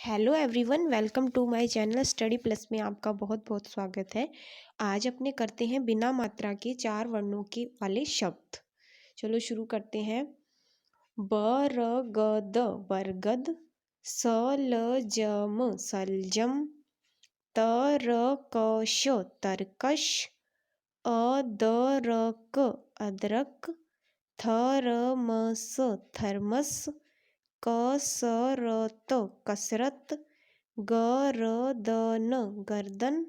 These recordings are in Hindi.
Hello everyone, welcome to my channel Study Plus में आपका बहुत बहुत स्वागत है। आज अपने करते हैं बिना मात्रा के 4 वर्णों के वाले शब्द। चलो शुरू करते हैं। बरगद बरगद, सलजम सलजम, तरकश तरकश, अदरक अदरक, थर्मस थर्मस, कसरत कसरत, गर्दन गर्दन,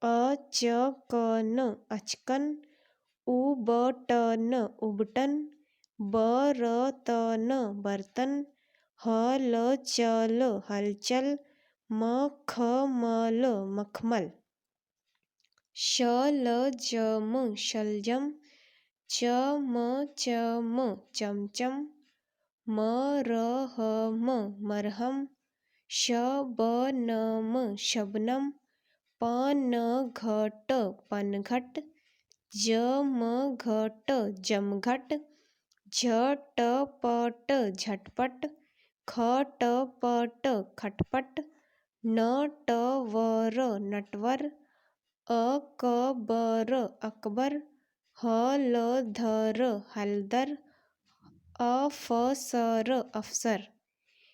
अचकन अचकन, उबटन उबटन, बर्तन बर्तन, हलचल हलचल, मखमल मखमल, शलजम शलजम, चमचम चमचम, मरहम मरहम, शबनम शबनम, पनघट पनघट, जमघट जमघट, झटपट झटपट, खटपट खटपट, नटवर नटवर, अकबर अकबर, हलधर हलदर, अफसर अफसर।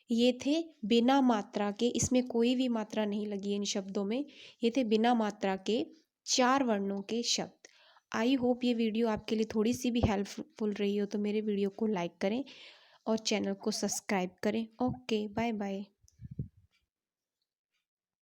ये थे बिना मात्रा के, इसमें कोई भी मात्रा नहीं लगी इन शब्दों में। ये थे बिना मात्रा के 4 वर्णों के शब्द। आई होप ये वीडियो आपके लिए थोड़ी सी भी हेल्पफुल रही हो, तो मेरे वीडियो को लाइक करें और चैनल को सब्सक्राइब करें। Okay, bye bye.